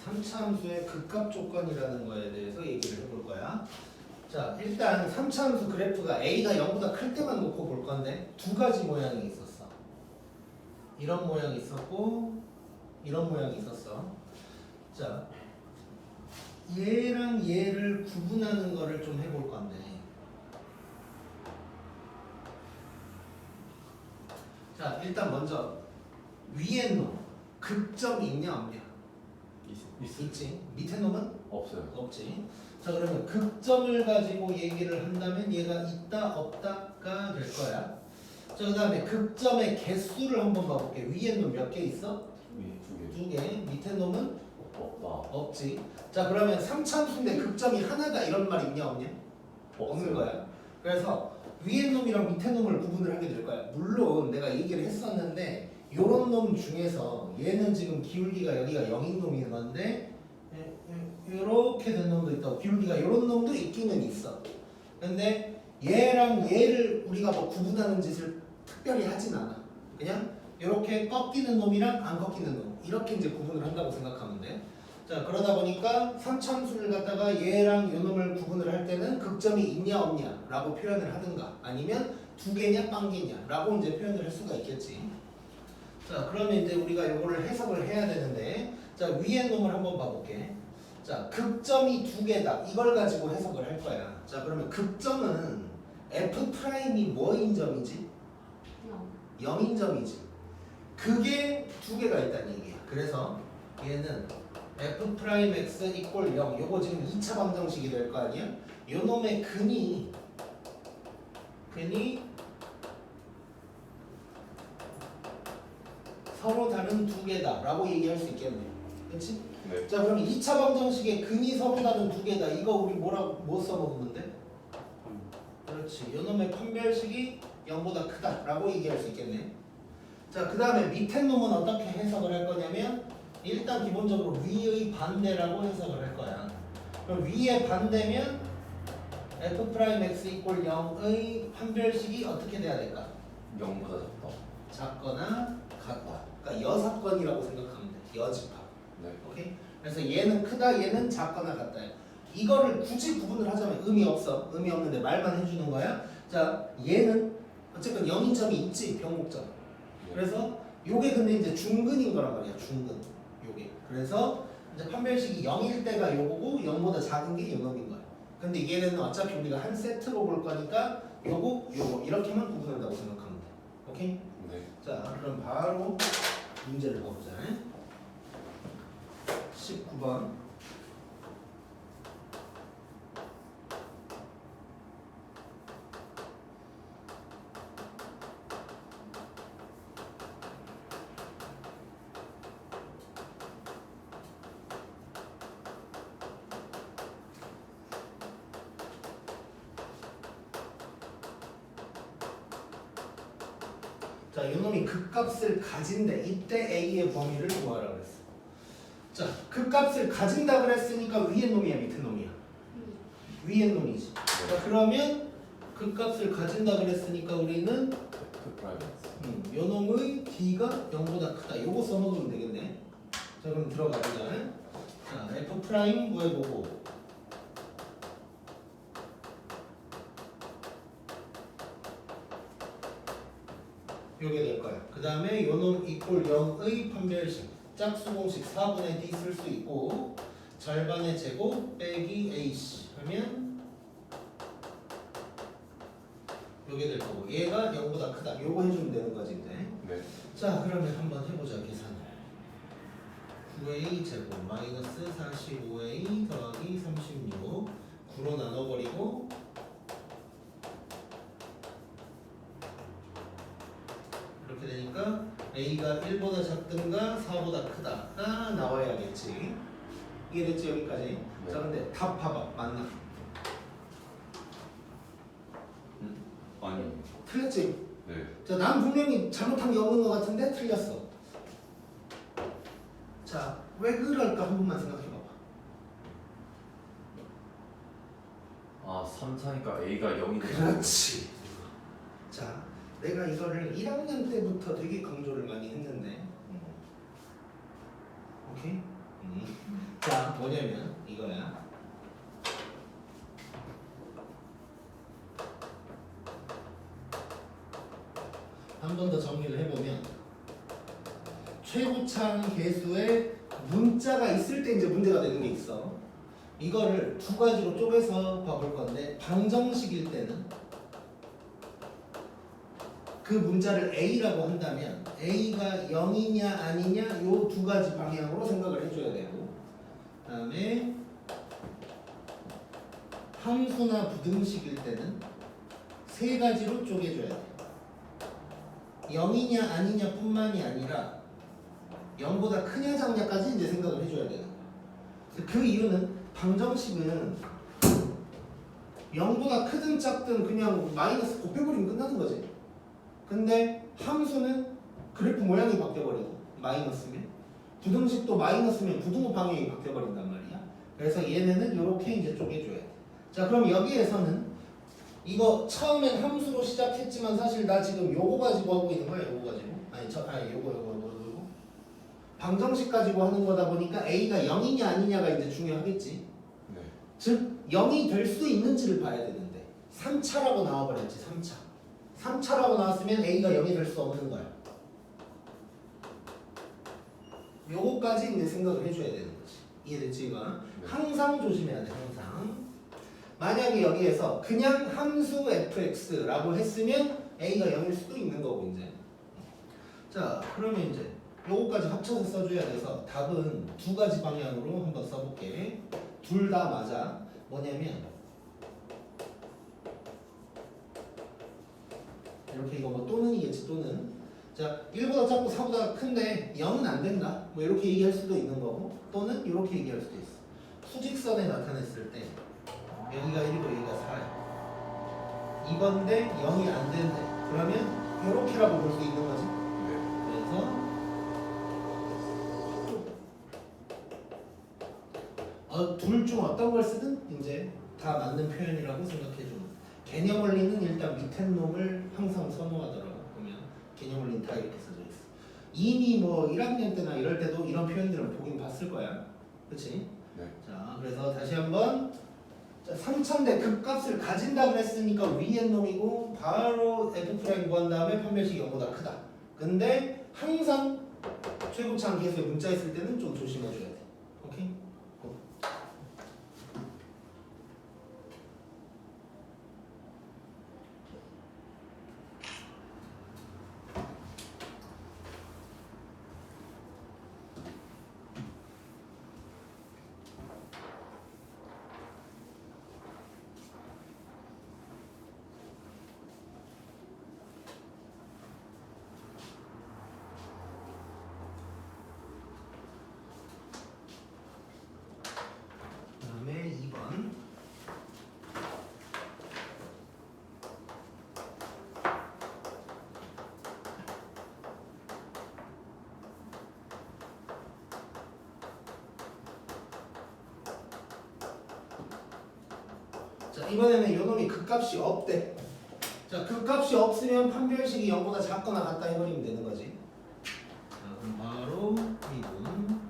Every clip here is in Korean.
3차 함수의 극값 조건이라는 거에 대해서 얘기를 해볼 거야. 자, 일단 3차 함수 그래프가 A가 0보다 클 때만 놓고 볼 건데 두 가지 모양이 있었어. 이런 모양이 있었고 이런 모양이 있었어. 자, 얘랑 얘를 구분하는 거를 좀 해볼 건데, 자, 일단 먼저 위에 놈 극점이 있냐 없냐? 있지. 밑에 놈은 없어요. 없지. 자, 그러면 극점을 가지고 얘기를 한다면 얘가 있다 없다가 될 거야. 자, 그 다음에 극점의 개수를 한번 봐볼게. 위에 놈 몇 개 있어? 두 개. 2개. 밑에 놈은 없다. 없지. 자, 그러면 3차함수인데 극점이 하나다 이런 말 있냐 없냐? 없는 거야. 그래서 위에 놈이랑 밑에 놈을 구분을 하게 될 거야. 물론 내가 얘기를 했었는데 요런 놈 중에서 얘는 지금 기울기가 여기가 0인 놈이 건데 이렇게 된 놈도 있다고. 기울기가 요런 놈도 있기는 있어. 근데 얘랑 얘를 우리가 뭐 구분하는 짓을 특별히 하진 않아. 그냥 이렇게 꺾이는 놈이랑 안 꺾이는 놈 이렇게 이제 구분을 한다고 생각하면 돼. 자, 그러다 보니까 3차함수를 갖다가 얘랑 요 놈을 구분을 할 때는 극점이 있냐 없냐 라고 표현을 하든가 아니면 두 개냐 빵개냐 라고 이제 표현을 할 수가 있겠지. 자, 그러면 이제 우리가 요거를 해석을 해야 되는데, 자, 위에 놈을 한번 봐볼게. 자, 극점이 두 개다 이걸 가지고 해석을 할 거야. 자, 그러면 극점은 F'이 뭐인 점이지? 0인 점이지. 그게 두 개가 있다는 얘기야. 그래서 얘는 F'X 이꼴 0 요거 지금 2차 방정식이 될 거 아니야? 요 놈의 근이 서로 다른 두 개다 라고 얘기할 수 있겠네. 그치? 네. 자, 그럼 2차 방정식의 근이 서로 다른 두 개다 이거 우리 뭐 써먹으면 돼? 그렇지. 요 놈의 판별식이 0보다 크다 라고 얘기할 수 있겠네. 자, 그 다음에 밑에 놈은 어떻게 해석을 할 거냐면 일단 기본적으로 위의 반대라고 해석을 할 거야. 그럼 위의 반대면 F'X 이꼴 0의 판별식이 어떻게 돼야 될까? 0보다 작다. 작거나 같다. 그러니까 여사건이라고 생각하면 돼. 여집합. 네. 오케이? 그래서 얘는 크다, 얘는 작거나 같다. 이거를 굳이 구분을 하자면 의미 없어. 의미 없는데 말만 해주는 거야. 자, 얘는 어쨌든 0인 점이 있지, 병목점. 그래서 요게 근데 이제 중근인 거란 말이야. 중근. 요게. 그래서 이제 판별식이 0일 때가 요거고 0보다 작은 게 요 놈인 거야. 근데 얘는 어차피 우리가 한 세트로 볼 거니까 요거 이렇게만 구분한다고 생각하면 돼. 오케이? 네. 자, 그럼 바로 문제를 봐보자. 19번. 자, 요놈이 극값을 가진대. 이때 A의 범위를 구하라 그랬어. 자, 극값을 가진다 그랬으니까 위에 놈이야, 밑에 놈이야? 위에 놈이지. 자, 그러면 극값을 가진다 그랬으니까 우리는 F'X. 요 놈의 D가 0보다 크다. 요거 써먹으면 되겠네. 자, 그럼 들어가 보자. 자, F 프라임 구해보고. 요게 될 거야. 그 다음에 요놈 이꼴 0의 판별식 짝수공식 4분의 D 쓸 수 있고 절반의 제곱 빼기 AC 하면 요게 될 거고 얘가 0보다 크다. 요거 해주면 되는 거지 이제. 네. 자, 그러면 한번 해보자 계산을. 9A 제곱 마이너스 45A 더하기 36 9로 나눠버리고 이렇게 되니까 A가 1보다 작든가 4보다 크다가 나와야겠지. 이게 됐지 여기까지? 네. 자, 근데 답 봐봐. 맞나? 아니. 틀렸지? 네. 자, 난 분명히 잘못한 게 없는 것 같은데 틀렸어. 자, 왜 그럴까 한 번만 생각해봐봐. 아, 3, 4니까 A가 0이 되죠. 그렇지. 자, 내가 이거를 1학년 때부터 되게 강조를 많이 했는데 오케이? 자, 뭐냐면 이거야. 한 번 더 정리를 해보면 최고창 계수에 문자가 있을 때 이제 문제가 되는 게 있어. 이거를 두 가지로 쪼개서 봐볼 건데 방정식일 때는 그 문자를 A라고 한다면 A가 0이냐 아니냐 요 두 가지 방향으로 생각을 해줘야 되고, 그 다음에 함수나 부등식일 때는 세 가지로 쪼개줘야 돼. 0이냐 아니냐 뿐만이 아니라 0보다 크냐 작냐까지 이제 생각을 해줘야 되는 거야. 그 이유는 방정식은 0보다 크든 작든 그냥 마이너스 곱해버리면 끝나는 거지. 근데 함수는 그래프 모양이 바뀌어버리고 마이너스면, 부등식도 마이너스면 부등호 방향이 바뀌어버린단 말이야. 그래서 얘네는 이렇게 이제 쪼개줘야 돼. 자, 그럼 여기에서는 이거 처음엔 함수로 시작했지만 사실 나 지금 요거 가지고 하고 있는 거야. 요거 가지고 요거 방정식 가지고 하는 거다 보니까 A가 0이냐 아니냐가 이제 중요하겠지. 네. 즉 0이 될 수 있는지를 봐야 되는데 3차라고 나와버렸지. 3차라고 나왔으면 A가 0이 될 수 없는 거야. 요거까지 이제 생각을 해줘야 되는 거지. 이해됐지 이거? 항상 조심해야 돼. 항상. 만약에 여기에서 그냥 함수 fx라고 했으면 A가 0일 수도 있는 거고 이제. 자, 그러면 이제 요거까지 합쳐서 써줘야 돼서 답은 두 가지 방향으로 한번 써볼게. 둘 다 맞아. 뭐냐면 이렇게 이거 뭐 또는이겠지. 또는 자 1보다 작고 4보다 큰데 0은 안 된다. 뭐 이렇게 얘기할 수도 있는 거고, 또는 이렇게 얘기할 수도 있어. 수직선에 나타냈을 때 여기가 1이고 여기가 4야. 이건데 0이 안 된대. 그러면 이렇게라고 볼 수 있는 거지. 그래서 둘 중 어떤 걸 쓰든 이제 다 맞는 표현이라고 생각해주는. 개념 원리는 일단 밑에 놈을 항상 선호하더라고. 보면 개념 원리는 다 이렇게 써져 있어. 이미 뭐 1학년 때나 이럴 때도 이런 표현들은 보긴 봤을 거야. 그렇지? 네. 자, 그래서 다시 한번 3,000대 극값을 가진다고 했으니까 위에 놈이고 바로 f' 구한 다음에 판별식이 0보다 크다. 근데 항상 최고차항 계수에 문자 있을 때는 좀 조심해줘야 돼. 오케이? 그다음에 2번. 자, 이번에는 요놈이 극값이 없대. 자, 극값이 없으면 판별식이 0보다 작거나 같다 해버리면 되는 거지. 자, 그럼 바로 2분.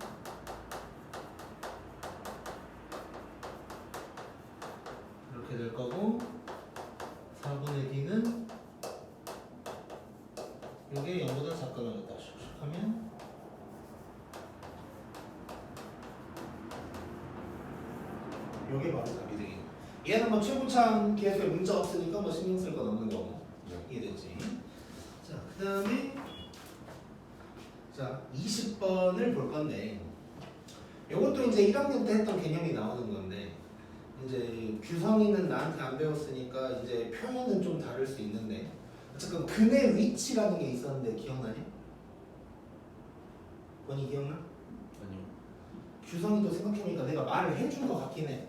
이렇게 될 거고, 4분의 D는 이게 0보다 작거나 같다 하면 이게 바로 답이 되겠네. 얘는 뭐 최고차항 계수에 문자 없으니까 뭐 신경 쓸 건 없는 거고. 이해됐지? 자, 그 다음에 자 20번을 볼 건데, 요것도 이제 1학년 때 했던 개념이 나오는 건데, 이제 규성이는 나한테 안 배웠으니까 이제 표현은 좀 다를 수 있는데, 어쨌든 근의 위치라는 게 있었는데 기억나니? 원이 기억나? 아니요. 규성이도 생각해보니까 내가 말을 해준 것 같긴 해.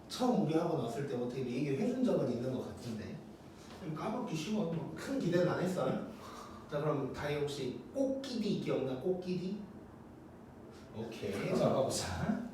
처음 우리 학원 왔을 때 어떻게 얘기를 해준 적은 있는 것 같은데 좀 까먹기 쉬워. 큰 기대는 안 했어. 자, 그럼 다이 혹시 꽃기디 기억나? 꽃기디? 오케이, 자 가보자.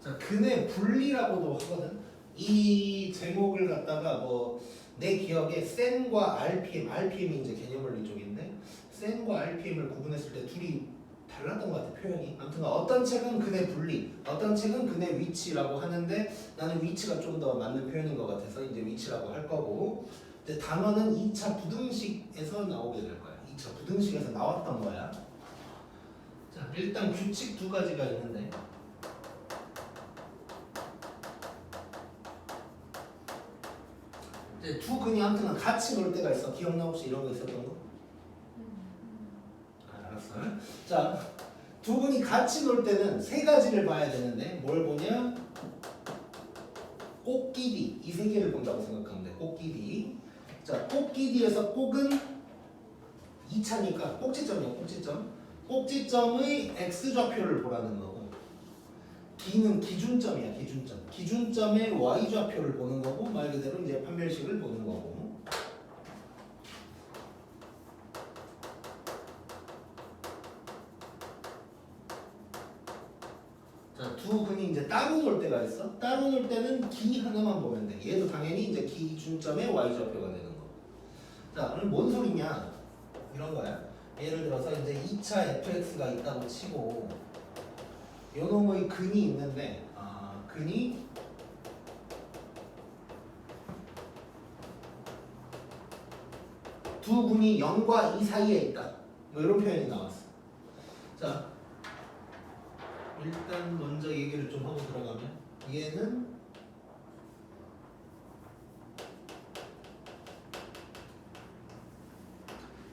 자, 근의 분리라고도 하거든. 이 제목을 갖다가 뭐 내 기억에 센과 RPM이 이제 개념원리 쪽인데 센과 RPM을 구분했을 때 둘이 달랐던 것 같아 표현이. 아무튼 어떤 책은 근의 분리, 어떤 책은 근의 위치라고 하는데 나는 위치가 좀 더 맞는 표현인 것 같아서 이제 위치라고 할 거고. 근데 단어는 2차 부등식에서 나오게 될 거야. 2차 부등식에서 나왔던 거야. 자, 일단 규칙 두 가지가 있는데 이제 두 근이 아무튼 같이 놀 때가 있어. 기억나 혹시 이런 거 있었던 거? 알았어. 자, 두 분이 같이 놀 때는 세 가지를 봐야 되는데 뭘 보냐? 꽃기디 이 세 개를 본다고 생각하면 돼. 꽃기디. 자, 꽃기디에서 꼭은 2차니까 꼭지점이야. 꼭지점. 꼭지점의 x좌표를 보라는 거고 D는 기준점이야. 기준점. 기준점의 y좌표를 보는 거고 말 그대로 이제 판별식을 보는 거고. 자, 두 근이 이제 따로 놀 때가 있어. 따로 놀 때는 기 하나만 보면 돼. 얘도 당연히 이제 기준점의 y좌표가 되는 거. 자, 그럼 뭔 소리냐? 이런 거야. 예를 들어서 이제 2차 fx가 있다고 치고 요 놈의 근이 있는데 근이 두 근이 0과 2 사이에 있다. 뭐 이런 표현이 나왔어. 자, 일단 먼저 얘기를 좀 하고 들어가면 얘는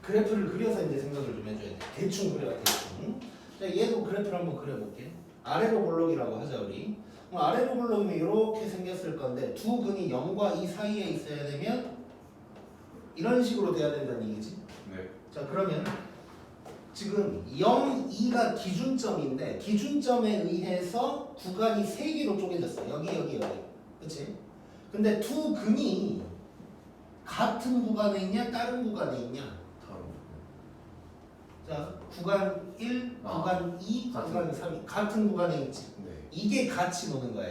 그래프를 그려서 이제 생각을 좀 해줘야 돼. 대충 그려라 대충. 자, 얘도 그래프를 한번 그려볼게. 아래로 볼록이라고 하자 우리. 아래로 볼록이면 이렇게 생겼을 건데 두 근이 0과 2 사이에 있어야 되면 이런 식으로 돼야 된다는 얘기지. 네. 자, 그러면 지금 0, 2가 기준점인데 기준점에 의해서 구간이 3개로 쪼개졌어. 여기. 그치? 근데 두 근이 같은 구간에 있냐 다른 구간에 있냐? 자, 구간 1, 구간 2, 같은. 구간 3이 같은 구간에 있지. 네. 이게 같이 노는 거야.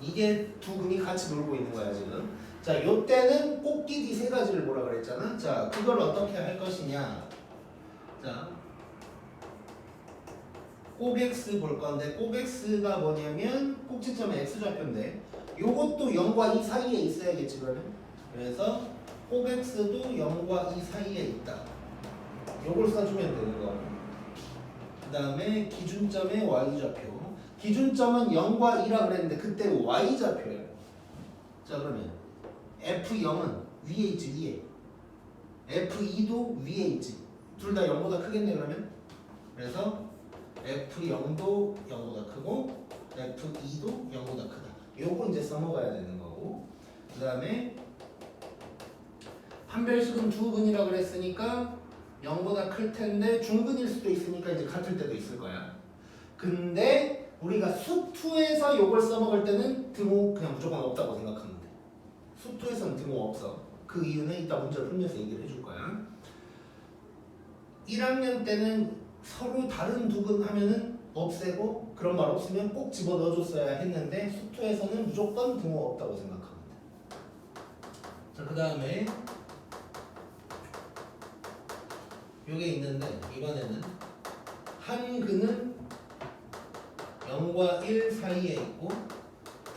이게 두 근이 같이 놀고 있는 거야 지금. 자, 요때는 꽃기디 세 가지를 보라 그랬잖아. 자, 그걸 어떻게 할 것이냐. 자, 꼭x 볼 건데 꼭x가 뭐냐면 꼭지점의 x좌표인데 요것도 0과 2 사이에 있어야겠지 그러면. 그래서 꼭x도 0과 2 사이에 있다. 요걸 써주면 되는 거. 그 다음에 기준점의 y좌표. 기준점은 0과 2라 그랬는데 그때 y좌표예요. 자, 그러면 F0은 위에 있지. F2도 위에 있지. 둘 다 0보다 크겠네 그러면. 그래서 F0도 0보다 크고 F2도 0보다 크다. 요거 이제 써먹어야 되는 거고. 그 다음에 판별식은 두 근이라 그랬으니까 0보다 클 텐데 중근일 수도 있으니까 이제 같을 때도 있을 거야. 근데 우리가 수2에서 요걸 써먹을 때는 등호 그냥 무조건 없다고 생각하면 돼. 수2에서는 등호 없어. 그 이유는 이따 문제를 풀면서 얘기를 해줄 거야. 1학년 때는 서로 다른 두 근 하면은 없애고 그런 말 없으면 꼭 집어넣어줬어야 했는데 수2에서는 무조건 등호 없다고 생각하면 돼. 자, 그 다음에 요게 있는데 이번에는 한 근은 0과 1 사이에 있고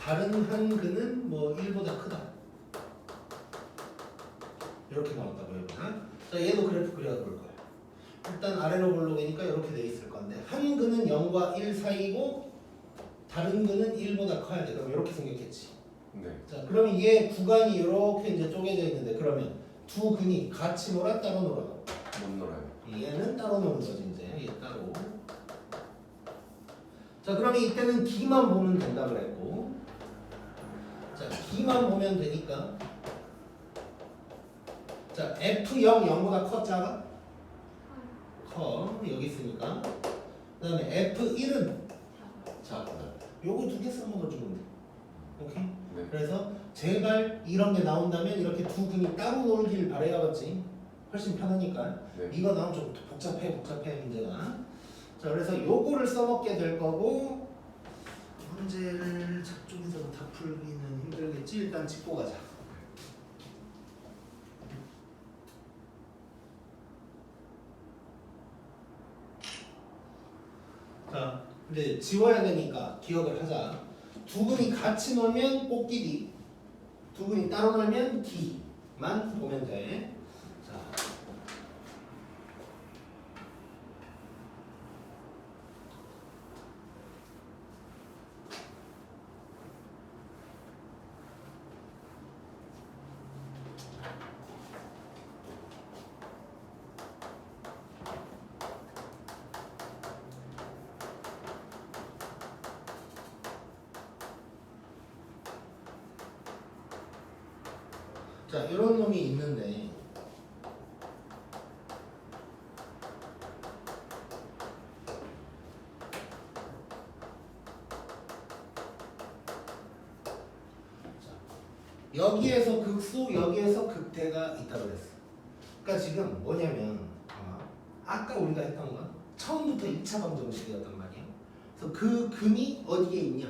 다른 한 근은 뭐 1보다 크다. 이렇게 나왔다고 해보나? 자, 얘도 그래프 그려볼 거야. 일단 아래로 볼록이니까 이렇게 돼 있을 건데 한 근은 0과 1 사이고 다른 근은 1보다 커야 돼. 그럼 이렇게 생겼겠지. 네. 자, 그러면 얘 구간이 이렇게 이제 쪼개져 있는데 그러면 두 근이 같이 놀아 따로 놀아? 못 놀아요. 얘는 따로 노는 거지 이제. 얘 따로. 자, 그러면 이때는 기만 보면 된다 그랬고. 자, 기만 보면 되니까. 자, F0 0보다 커 작아? 커. 여기 있으니까. 그 다음에 F1은 작다. 요거 두 개 써먹어주면 돼. 오케이? 네. 그래서 제발 이런 게 나온다면 이렇게 두 근이 따로 놀길 바래야겠지. 훨씬 편하니까. 네. 이거 나오면 좀 복잡해 문제가. 자, 그래서 요거를 써먹게 될 거고 문제를 저쪽에서 다 풀기는 힘들겠지. 일단 짚고 가자. 자, 이제 지워야 되니까 기억을 하자. 두 근이 같이 놀면 꽃길이, 두 근이 따로 놀면 기만 보면 돼. 자, 자, 이런 놈이 있는데 여기에서 극소, 여기에서 극대가 있다고 그랬어. 그러니까 지금 뭐냐면 아까 우리가 했던 건 처음부터 2차 방정식이었단 말이야. 그래서 그 근이 어디에 있냐?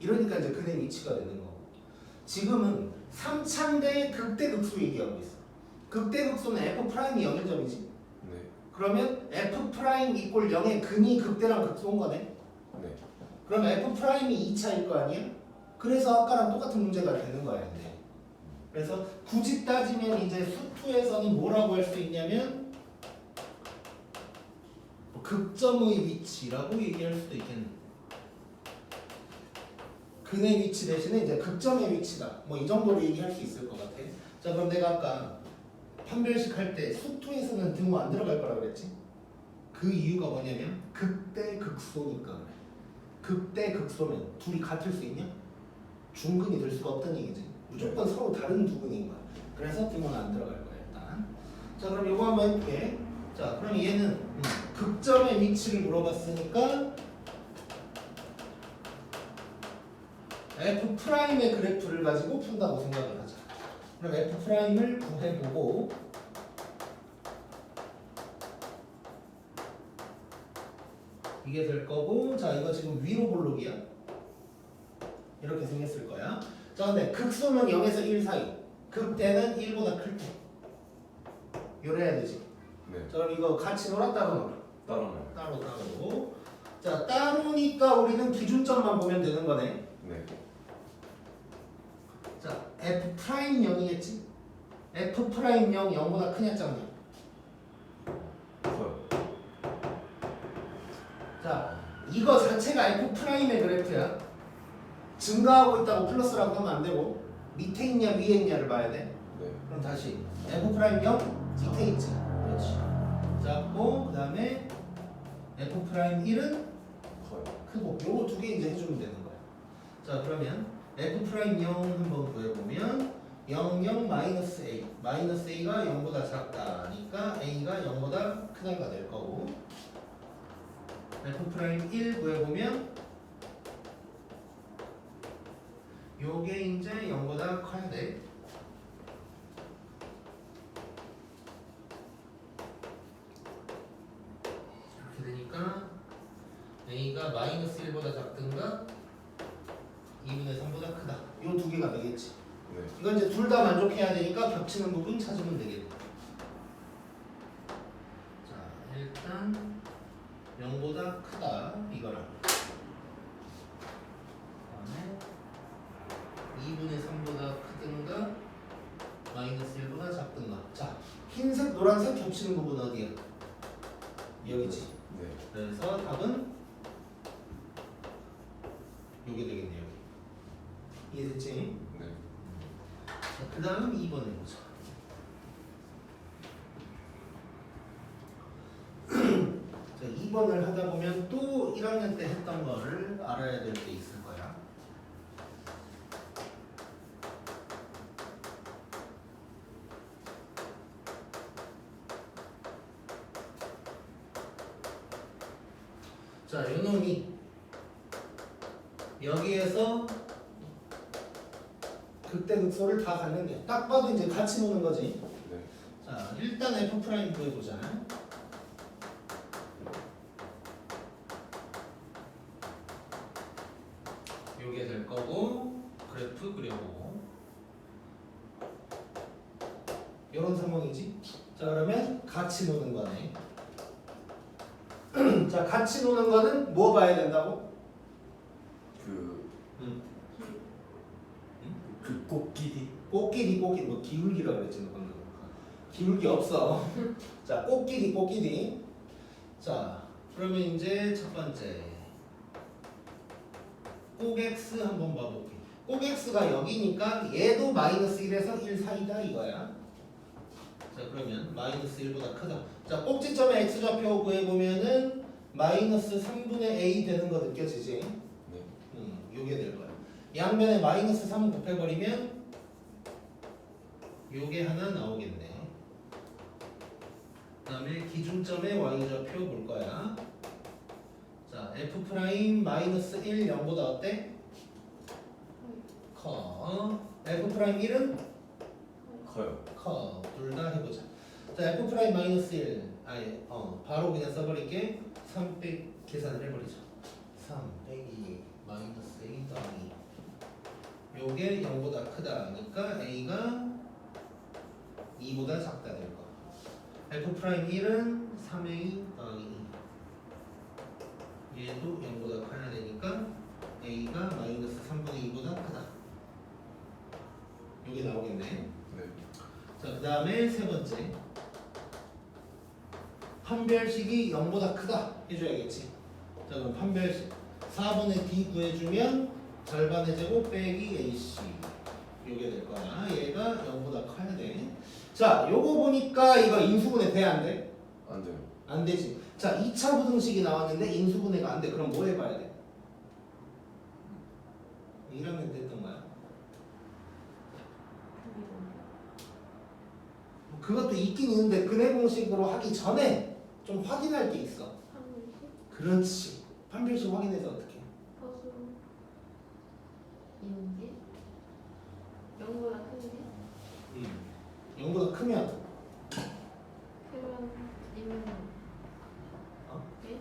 이러니까 이제 근의 위치가 되는 거고. 지금은 3차인데 극대 극소 얘기하고 있어. 극대 극소는 F'이 0일 점이지. 네. 그러면 F' 이꼴 0의 근이 극대랑 극소인 거네. 네. 그럼 F'이 2차일 거 아니야? 그래서 아까랑 똑같은 문제가 되는 거야. 이제. 그래서 굳이 따지면 이제 수투에서는 뭐라고 할 수 있냐면 극점의 위치라고 얘기할 수도 있겠네. 근의 위치 대신에 이제 극점의 위치다. 뭐 이 정도로 얘기할 수 있을 것 같아. 자, 그럼 내가 아까 판별식 할 때 수투에서는 등호 안 들어갈 거라 그랬지? 그 이유가 뭐냐면 극대 극소니까 그래. 극대 극소면 둘이 같을 수 있냐? 중근이 될 수가 없다는 얘기지. 무조건 서로 다른 두 근인 거야. 그래서 등호는 안 들어갈 거야 일단. 자, 그럼 이거 한번 해볼게. 자, 그럼 얘는 극점의 위치를 물어봤으니까 F'의 그래프를 가지고 푼다고 생각을 하자. 그럼 F'을 구해보고 이게 될 거고, 자, 이거 지금 위로 볼록이야. 이렇게 생겼을 거야. 자, 근데 극소는 0에서 1 사이, 극대는 1보다 클 때. 요래야 되지. 네. 자, 그럼 이거 같이 놀아 따로 놀아? 따로는. 따로. 자, 따로니까 우리는 기준점만 보면 되는 거네. 네. 자, F' 0이겠지? F' 0, 0보다 크냐 작냐? 커요. 자, 이거 자체가 F'의 그래프야. 증가하고 있다고 플러스라고 하면 안 되고 밑에 있냐 위에 있냐를 봐야 돼. 네. 그럼 다시 F' 0 밑에 있지. 그렇지. 작고 그 다음에 F' 1은 커요. 크고 요거 두 개 이제 해주면 되는 거야. 자, 그러면 F' 0 한번 구해보면 0, 0, 마이너스 A. 마이너스 A가 0보다 작다니까 A가 0보다 크다가 될 거고, F' 1 구해보면 요게 이제 0보다 커야 돼. 이렇게 되니까 A가 마이너스 1보다 작든가 2분의 3보다 크다. 요 두 개가 되겠지. 네. 이건 이제 둘 다 만족해야 되니까 겹치는 부분 찾으면 되겠다. 자, 일단 0보다 크다 이거랑 그다음에 2분의 3보다 크든가 마이너스 1보다 작든가. 자, 흰색 노란색 겹치는 부분 어디야? 여기지. 네. 그래서 답은 요게 되겠네요. 이해됐지? 네. 그 다음 2번 해보자. 자, 2번을 하다 보면 또 1학년 때 했던 거를 알아야 될 게 있을 거야. 자, 요놈이 여기에서 극대극소를 다 갔는데 딱 봐도 이제 같이 노는 거지. 네. 자, 일단 F' 구해보자. 요게 될 거고 그래프 그려보고 이런 상황이지. 자 그러면 같이 노는 거네. 자 같이 노는 거는 뭐 봐야 된다고? 그 꽃길이 꽃길이 뭐 기울기라 그랬지 너 방금. 기울기 없어. 자 꽃길이. 자 그러면 이제 첫 번째 꼭 x 한번 봐볼게. 꼭 x가 여기니까 얘도 마이너스 1에서 1 사이다 이거야. 자 그러면 마이너스 1보다 크다. 자 꼭지점의 x좌표 구해보면은 마이너스 3분의 a 되는 거 느껴지지? 네. 요게 될 거야. 양면에 마이너스 3 곱해버리면 요게 하나 나오겠네. 그 다음에 기준점의 y좌표 볼 거야. 자 f 프라임 마이너스 1 0보다 어때? 커. f 프라임 1은? 커요. 커. 둘 다 해보자. 자 f 프라임 마이너스 1 아예 바로 그냥 써버릴게. 3 계산을 해버리자. 3 빼기 마이너스 a 더하기 요게 0보다 크다니까 a가 2보다 작다 될 거. f 프라임 1은 3a 더하기 2 얘도 0보다 커야 되니까 a가 마이너스 3분의 2보다 크다. 요게 나오겠네. 네. 자, 그 다음에 세 번째 판별식이 0보다 크다 해줘야겠지. 자 그럼 판별식 4분의 d 구해주면 절반의 제곱 빼기 ac 요게 될 거야. 얘가 0보다 커야 돼. 자 요거 보니까 이거 인수분해 돼 안 돼? 안 돼요. 안 되지. 자 2차 부등식이 나왔는데 인수분해가 안 돼. 그럼 뭐 해봐야 돼? 1학년 때 했던 거야. 그것도 있긴 있는데 근해 공식으로 하기 전에 좀 확인할 게 있어. 그렇지. 판별식 확인해서 어떻게? 허수 인지 0보다 큰지 0보다 크면 크면 이면 어? 네?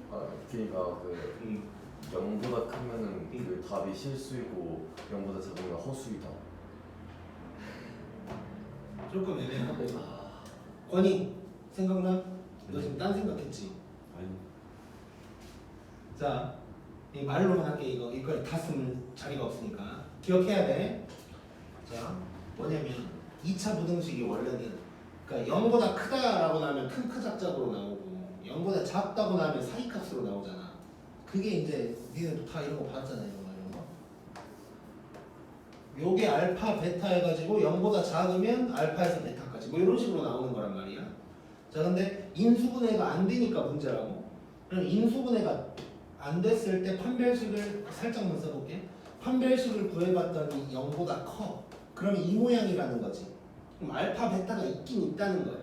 그러니까 그 0보다 크면은 그 답이 실수이고 0보다 작으면 허수이다. 조금 애매하고. 권희 생각나? 너 지금 딴 생각했지? 아니. 자, 이 말로만 할게. 이거 다 쓰면 자리가 없으니까 기억해야 돼. 자, 뭐냐면 2차 부등식이 원래는 그러니까 0보다 크다라고 나면 큰 작작으로 나오고 0보다 작다고 나면 사이값으로 나오잖아. 그게 이제 니네도 다 이런 거 봤잖아. 이런 거. 요게 알파 베타 해가지고 0보다 작으면 알파에서 베타까지 뭐 이런 식으로 나오는 거란 말이야. 자 근데 인수분해가 안 되니까 문제라고. 그럼 인수분해가 안 됐을 때 판별식을 살짝만 써볼게. 판별식을 구해봤더니 0보다 커. 그러면 이 모양이라는 거지. 그럼 알파 베타가 있긴 있다는 거야.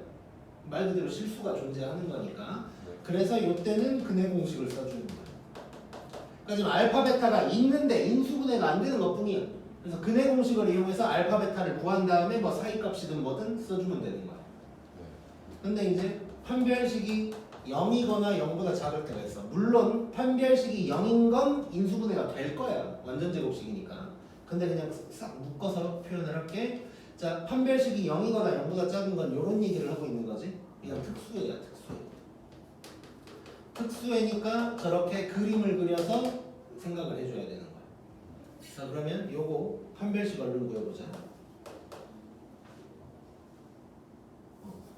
말 그대로 실수가 존재하는 거니까. 그래서 이때는 근해 공식을 써주는 거야. 그러니까 지금 알파 베타가 있는데 인수분해가 안 되는 것뿐이야. 그래서 근해 공식을 이용해서 알파 베타를 구한 다음에 뭐 사이값이든 뭐든 써주면 되는 거야. 근데 이제 판별식이 0이거나 0보다 작을 때가 있어. 물론 판별식이 0인 건 인수분해가 될 거야. 완전 제곱식이니까. 근데 그냥 싹 묶어서 표현을 할게. 자, 판별식이 0이거나 0보다 작은 건 이런 얘기를 하고 있는 거지. 이건 특수해야 특수해. 특수해니까 저렇게 그림을 그려서 생각을 해줘야 되는 거야. 자, 그러면 요거 판별식 얼른 구해보자.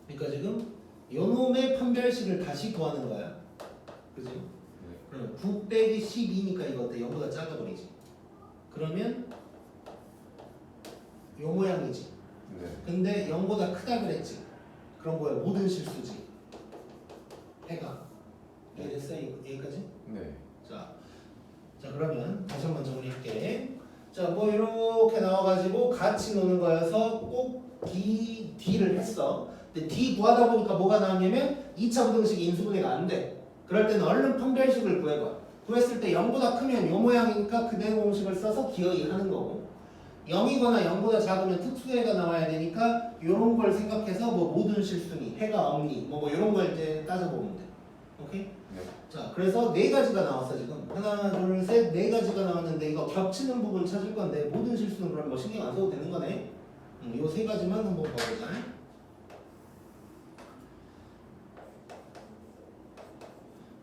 그러니까 지금 요놈의 판별식을 다시 구하는 거야. 그지? 그러면 9 빼기 12니까 이거 어때? 0보다 작아버리지. 그러면 요 모양이지. 근데 0보다 크다 그랬지. 그럼 뭐야? 모든 실수지. 해가. 이해됐어? 여기까지? 네. 자 그러면 다시 한번 정리할게. 자 뭐 이렇게 나와가지고 같이 노는 거여서 꼭 D를 했어. 근데 D 구하다 보니까 뭐가 나왔냐면 2차 부등식 인수분해가 안 돼. 그럴 때는 얼른 판별식을 구해봐. 구했을 때 0보다 크면 요 모양이니까 그대 공식을 써서 기어이 하는 거고 0이거나 0보다 작으면 특수해가 나와야 되니까 요런 걸 생각해서 뭐 모든 실수니 해가 없니 뭐 이런 걸 이제 따져보면 돼. 오케이? 네. 자, 그래서 네 가지가 나왔어 지금. 하나, 둘, 셋, 네 가지가 나왔는데 이거 겹치는 부분 찾을 건데 모든 실수는 그럼 뭐 신경 안 써도 되는 거네. 요 세 가지만 한번 봐보자.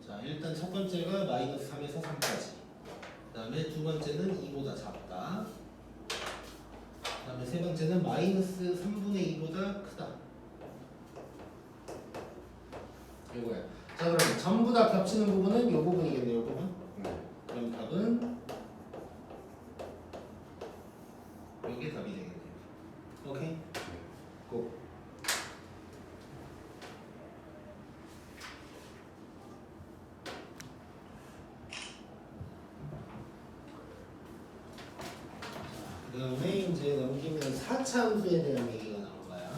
자, 일단 첫 번째가 마이너스 3에서 3까지. 그 다음에 두 번째는 2보다 작다. 그 다음에 세 번째는 마이너스 3분의 2보다 크다. 이거야. 자, 그럼 전부 다 겹치는 부분은 이 부분이겠네요, 이 부분. 네. 그럼 답은 이게 답이 되겠네요. 오케이? 고. 그 다음에 이제 넘기면 4차 함수에 대한 얘기가 나온 거야.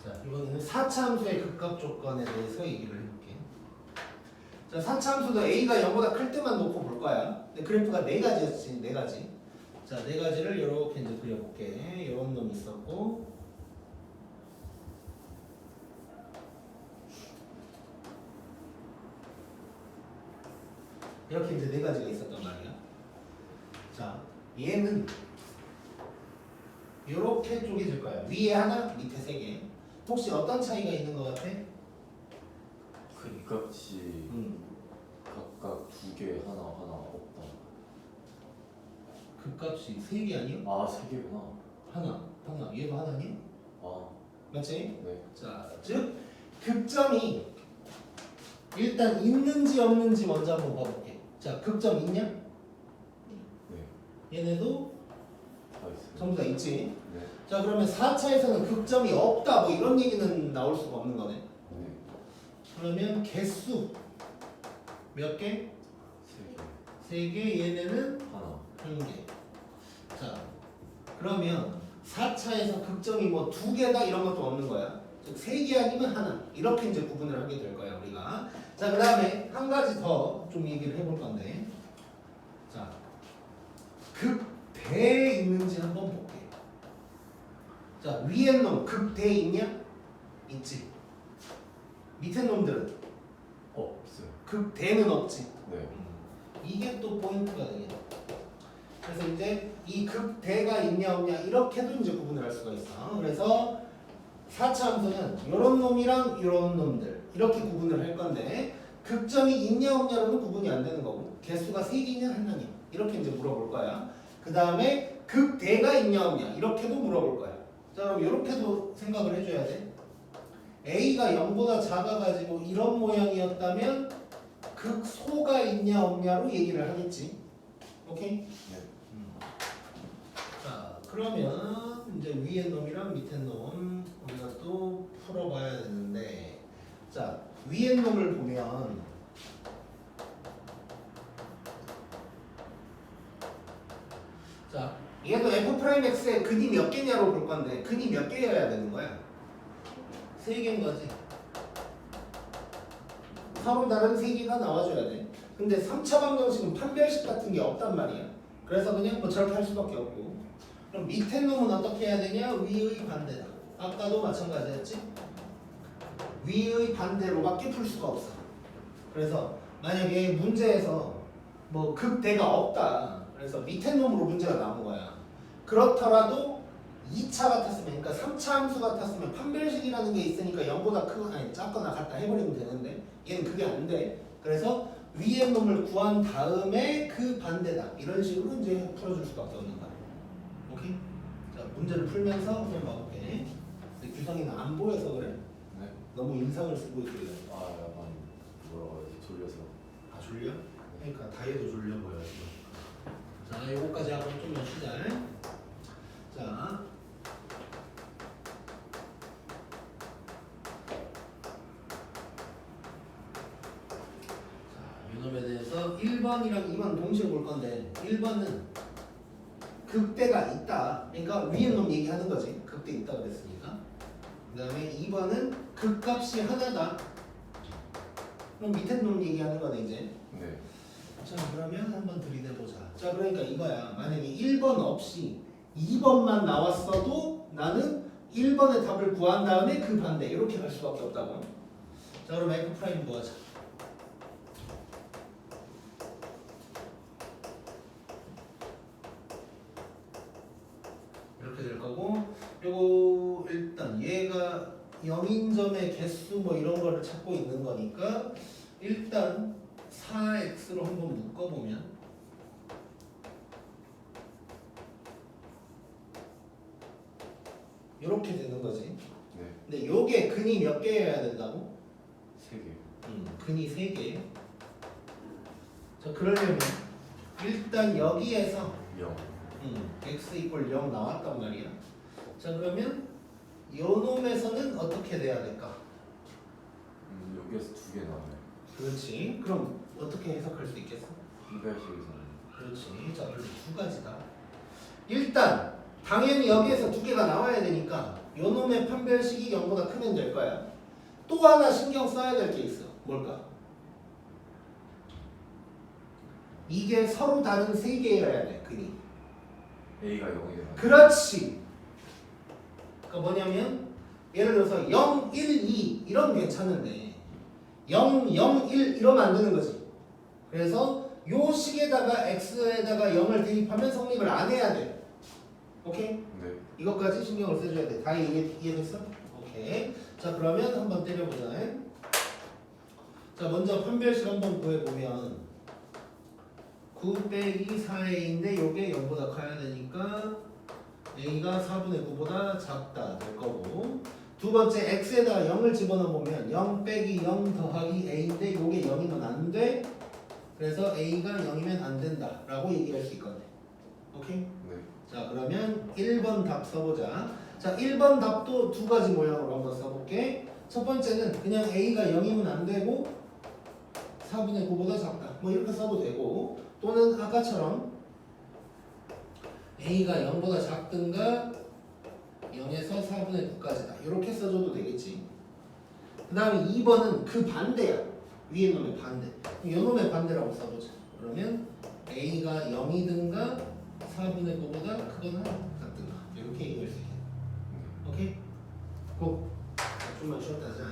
자, 이번에는 4차 함수의 극값 조건에 대해서 얘기를 해볼게. 자, 4차 함수도 A가 0보다 클 때만 놓고 볼 거야. 근데 그래프가 네 가지였지, 네 가지. 자, 네 가지를 이렇게 이제 그려볼게. 이런 놈이 있었고, 이렇게 이제 네 가지가 있었단 말이야. 자, 얘는 이렇게 쪼개질 거야. 위에 하나, 밑에 세 개. 혹시 어떤 차이가 있는 것 같아? 극값이 각각 두 개 하나 없다. 극값이 세 개 아니야? 아, 세 개구나. 하나. 얘도 하나니? 아, 맞지? 네. 자, 즉 극점이 일단 있는지 없는지 먼저 한번 봐볼게. 자, 극점 있냐? 네. 얘네도 다 있어요. 전부 다 있지. 네. 자, 그러면 4차에서는 극점이 없다 뭐 이런 얘기는 나올 수가 없는 거네. 네. 그러면 개수 몇 개? 세 개. 3개. 얘네는 하나. 1개. 자, 그러면 4차에서 극점이 뭐 2개다 이런 것도 없는 거야. 즉 3개 아니면 하나. 이렇게 이제 구분을 하게 될 거야, 우리가. 자, 그 다음에 한 가지 더 좀 얘기를 해볼 건데. 자, 극대에 있는지 한번 볼게. 자, 위에 놈 극대에 있냐? 있지. 밑에 놈들은 없어요. 극대는 없지. 네. 이게 또 포인트가 되겠다. 그래서 이제 이 극대가 있냐 없냐 이렇게도 이제 구분을 할 수가 있어. 그래서 4차 함수는 이런 놈이랑 이런 놈들 이렇게 구분을 할 건데 극점이 있냐 없냐로는 구분이 안 되는 거고 개수가 3개냐 하나냐 이렇게 이제 물어볼 거야. 그 다음에 극대가 있냐 없냐 이렇게도 물어볼 거야. 자, 그럼 이렇게도 생각을 해줘야 돼. A가 0보다 작아가지고 이런 모양이었다면 극소가 있냐 없냐로 얘기를 하겠지. 오케이? 네. 자, 그러면 이제 위에 놈이랑 밑에 놈 우리가 또 풀어봐야 되는데, 자, 위에 놈을 보면 자, 얘도 f'x의 근이 몇 개냐로 볼 건데 근이 몇 개여야 되는 거야? 3개인 거지. 서로 다른 3개가 나와줘야 돼. 근데 3차 방정식은 판별식 같은 게 없단 말이야. 그래서 그냥 뭐 저렇게 할 수밖에 없고. 그럼 밑에 놈은 어떻게 해야 되냐? 위의 반대다. 아까도 마찬가지였지? 위의 반대로밖에 풀 수가 없어. 그래서 만약에 문제에서 뭐 극대가 없다. 그래서 밑에 놈으로 문제가 나온 거야. 그렇더라도 2차 같았으면, 그러니까 3차 함수 같았으면 판별식이라는 게 있으니까 0보다 크거나 아니 작거나 같다 해버리면 되는데 얘는 그게 안 돼. 그래서 위의 놈을 구한 다음에 그 반대다. 이런 식으로 이제 풀어줄 수밖에 없는 거야. 오케이? 자, 문제를 풀면서 한번 봐볼게. 근데 규성이는 안 보여서 그래. 네. 너무 인상을 쓰고 있거든. 아, 약간 뭐라고 해야지? 졸려서. 아, 졸려? 그러니까 다이어도 졸려 보여 지금. 자, 요거까지 하고 좀만 쉬자. 자, 요놈에 대해서 1번이랑 2번 동시에 볼 건데 1번은 극대가 있다. 그러니까 위에 놈 얘기하는 거지. 극대 있다 그랬으니까. 그 다음에 2번은 극값이 하나다. 그럼 밑에 놈 얘기하는 거네 이제. 네. 자, 그러면 한번 들이대보자. 자, 그러니까 이거야. 만약에 1번 없이 2번만 나왔어도 나는 1번의 답을 구한 다음에 그 반대 이렇게 갈 수밖에 없다고. 자, 그럼 F 프라임 구하자. 이렇게 될 거고, 요거 일단 얘가 0인점의 개수 뭐 이런 거를 찾고 있는 거니까 일단 4x로 한번 묶어보면 이렇게 되는 거지. 네. 근데 요게 근이 몇 개여야 된다고? 3개. 근이 3개. 자, 그러려면 일단 여기에서 0. x 이퀄 0 나왔단 말이야. 자, 그러면 요 놈에서는 어떻게 돼야 될까? 여기에서 2개 나와요. 그렇지. 그럼 어떻게 해석할 수 있겠어? 분배식에서는 그렇지. 자, 그래서 두 가지다. 일단 당연히 여기에서 2개가 나와야 되니까 요 놈의 판별식이 0보다 크면 될 거야. 또 하나 신경 써야 될 게 있어. 뭘까? 이게 서로 다른 3개여야 돼. 근이. A가 0이 되면 그렇지. 그러니까 뭐냐면 예를 들어서 0, 1, 2 이러면 괜찮은데 0, 0, 1 이러면 안 되는 거지. 그래서 요 식에다가 x에다가 0을 대입하면 성립을 안 해야 돼. 오케이? 네. 이것까지 신경을 써줘야 돼. 다 이해됐어? 오케이. 자, 그러면 한번 때려보자. 자, 먼저 판별식 한번 구해보면 9 빼기 4a인데 요게 0보다 커야 되니까 a가 4분의 9보다 작다 될 거고, 두 번째 x에다가 0을 집어넣으면 0 빼기 0 더하기 a인데 요게 0이면 안 돼. 그래서 a가 0이면 안 된다 라고 얘기할 수 있거든. 오케이? 네. 자, 그러면 1번 답 써보자. 자, 1번 답도 두 가지 모양으로 한번 써볼게. 첫 번째는 그냥 a가 0이면 안 되고 4분의 9보다 작다 뭐 이렇게 써도 되고, 또는 아까처럼 a가 0보다 작든가 0에서 4분의 9까지다 이렇게 써줘도 되겠지. 그 다음에 2번은 그 반대야. 위에 놈의 반대. 이 놈의 반대라고 써보자. 그러면 a가 0이든가 4분의 9보다 크거나 같든가 이렇게 얘기할 수 있겠네. 오케이? 고. 좀만 쉬었다 하자.